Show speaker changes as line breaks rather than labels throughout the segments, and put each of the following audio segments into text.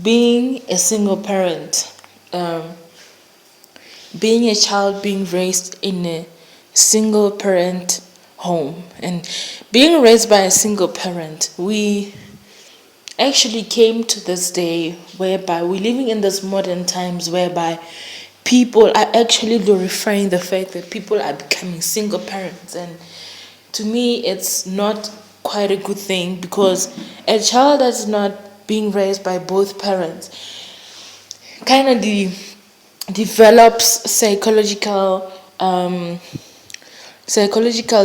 being a single parent, um, being a child being raised in a single parent home, and being raised by a single parent, we actually came to this day whereby we're living in this modern times whereby people are actually glorifying the fact that people are becoming single parents. And to me, it's not quite a good thing, because a child that's not being raised by both parents kind of develops psychological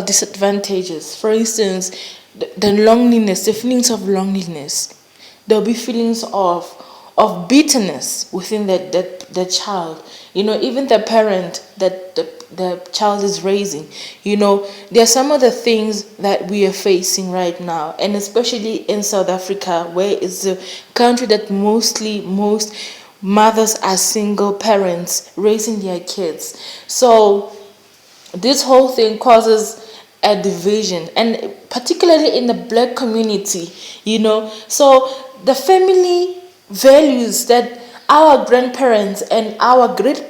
disadvantages. For instance, the loneliness, the feelings of loneliness. There'll be feelings of bitterness within the child. Even the parent that the child is raising. There are some of the things that we are facing right now, and especially in South Africa, where it's a country that most mothers are single parents raising their kids. So this whole thing causes a division, and particularly in the black community. So the family values that our grandparents and our great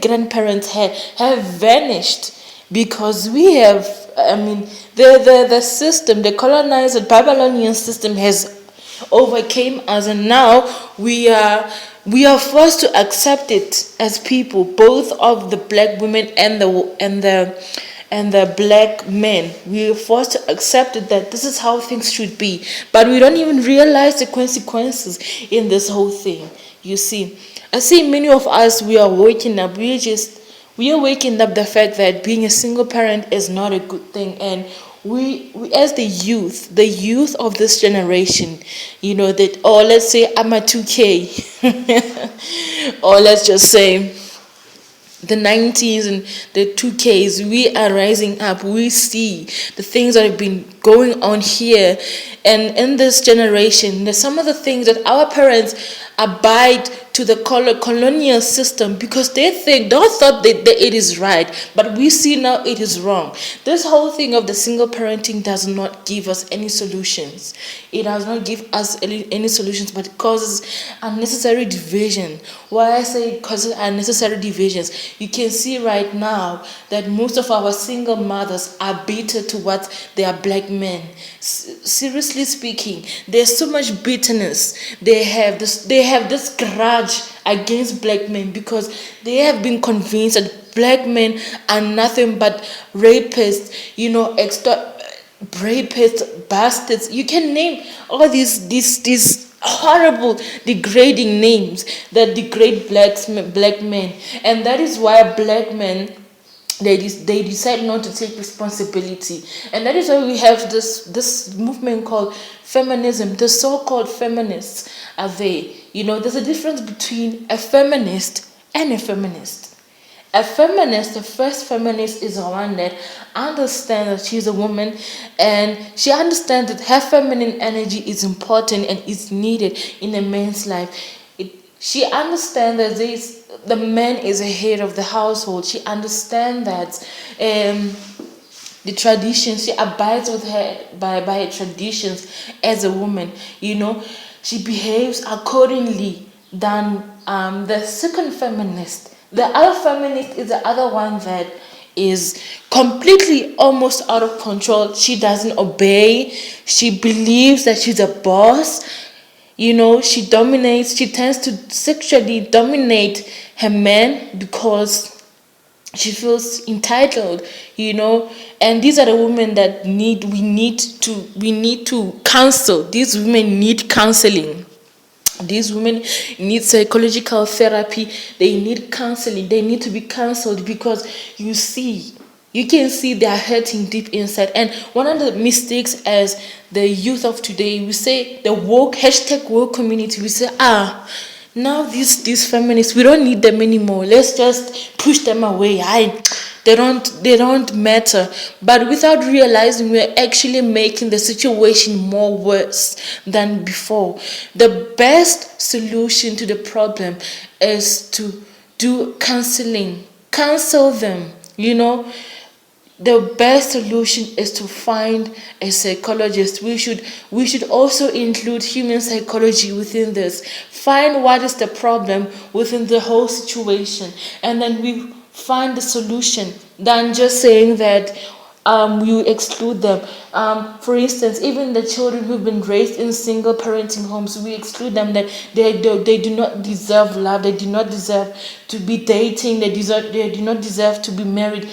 grandparents have vanished, because we have, the system, the colonized Babylonian system has overcame us, and now we are forced to accept it as people, both of the black women and the black men. We are forced to accept it, that this is how things should be, but we don't even realize the consequences in this whole thing. You see, I see many of us, we are waking up, we are waking up the fact that being a single parent is not a good thing. And we as the youth of this generation, that, or let's say I'm a 2K, or let's just say the 90s and the 2Ks, we are rising up. We see the things that have been going on here, and in this generation, there's some of the things that our parents abide to the colonial system, because they thought that it is right, but we see now it is wrong. This whole thing of the single parenting does not give us any solutions. It does not give us any solutions, but it causes unnecessary division. Why I say it causes unnecessary divisions, you can see right now that most of our single mothers are bitter towards their black men. Seriously speaking, there's so much bitterness. They have this grudge against black men, because they have been convinced that black men are nothing but rapists, rapists, bastards. You can name all these horrible, degrading names that degrade black men, and that is why black men, they decide not to take responsibility. And that is why we have this movement called feminism. The so-called feminists are there. There's a difference between a feminist and a feminist. A feminist, the first feminist, is the one that understands that she's a woman, and she understands that her feminine energy is important and is needed in a man's life. She understands that the man is a head of the household. She understands that the traditions, she abides with by her traditions as a woman. She behaves accordingly than the second feminist. The other feminist is the other one that is completely almost out of control. She doesn't obey. She believes that she's a boss. She dominates. She tends to sexually dominate her man because she feels entitled. And these are the women that we need to counsel. These women need counseling. These women need psychological therapy. They need counseling. They need to be counseled, because you can see they are hurting deep inside. And one of the mistakes as the youth of today, we say the woke community, we say, now these feminists, we don't need them anymore. Let's just push them away. They don't matter. But without realizing, we're actually making the situation more worse than before. The best solution to the problem is to do counseling. Counsel them. the best solution is to find a psychologist. We should also include human psychology within this. Find what is the problem within the whole situation, and then we find the solution than just saying that you exclude them. For instance, even the children who've been raised in single parenting homes, we exclude them, that they do not deserve love, they do not deserve to be dating, they do not deserve to be married.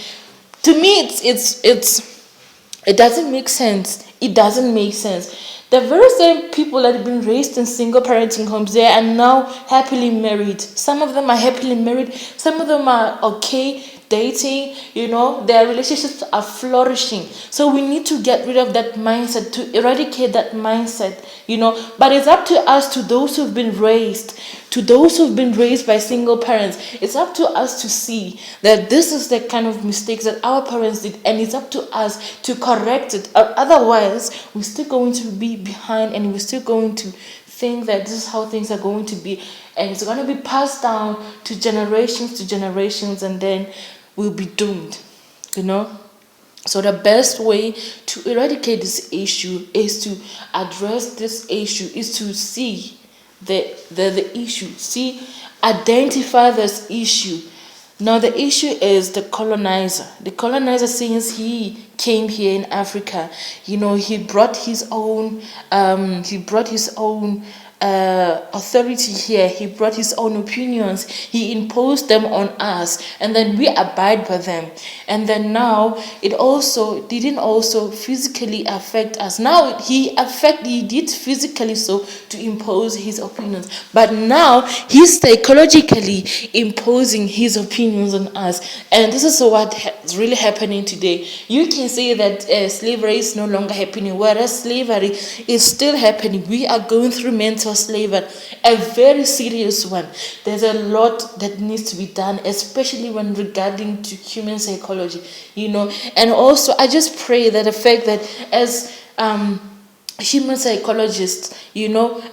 To me, it doesn't make sense. It doesn't make sense. The very same people that have been raised in single parenting homes, they are now happily married. Some of them are happily married, some of them are okay dating, their relationships are flourishing. So we need to get rid of that mindset, to eradicate that mindset, But it's up to us, to those who've been raised by single parents. It's up to us to see that this is the kind of mistakes that our parents did, and it's up to us to correct it. Otherwise, we're still going to be behind, and we're still going to think that this is how things are going to be, and it's going to be passed down to generations, and then we'll be doomed. So the best way to eradicate this issue is to address this issue, is to see the issue, identify this issue. Now the issue is the colonizer. The colonizer, since he came here in Africa, he brought his own authority here. He brought his own opinions. He imposed them on us, and then we abide by them. And then now it also didn't also physically affect us. Now he did physically so to impose his opinions, but now he's psychologically imposing his opinions on us. And this is what is really happening today. You can say that slavery is no longer happening, whereas slavery is still happening. We are going through mental slavery, a very serious one. There's a lot that needs to be done, especially when regarding to human psychology, and also I just pray that the fact that as human psychologists,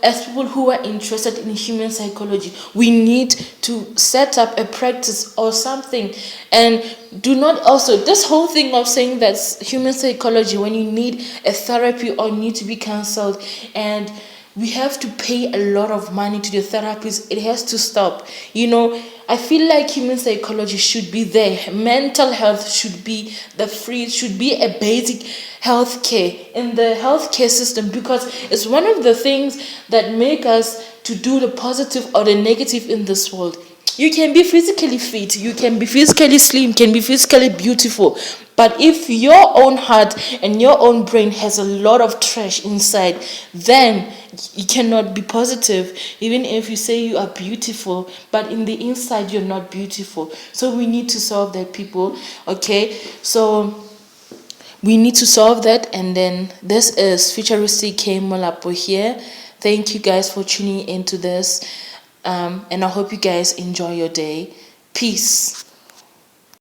as people who are interested in human psychology, we need to set up a practice or something. And do not also, this whole thing of saying that human psychology, when you need a therapy or need to be counseled, and we have to pay a lot of money to the therapist, it has to stop. I feel like human psychology should be there. Mental health should be should be a basic health care in the healthcare system, because it's one of the things that make us to do the positive or the negative in this world. You can be physically fit, you can be physically slim, can be physically beautiful, but if your own heart and your own brain has a lot of trash inside, then you cannot be positive. Even if you say you are beautiful, but in the inside you're not beautiful. So we need to solve that, people. Okay, so we need to solve that. And then this is Futuristic K Molapo here. Thank you guys for tuning into this, and I hope you guys enjoy your day. Peace.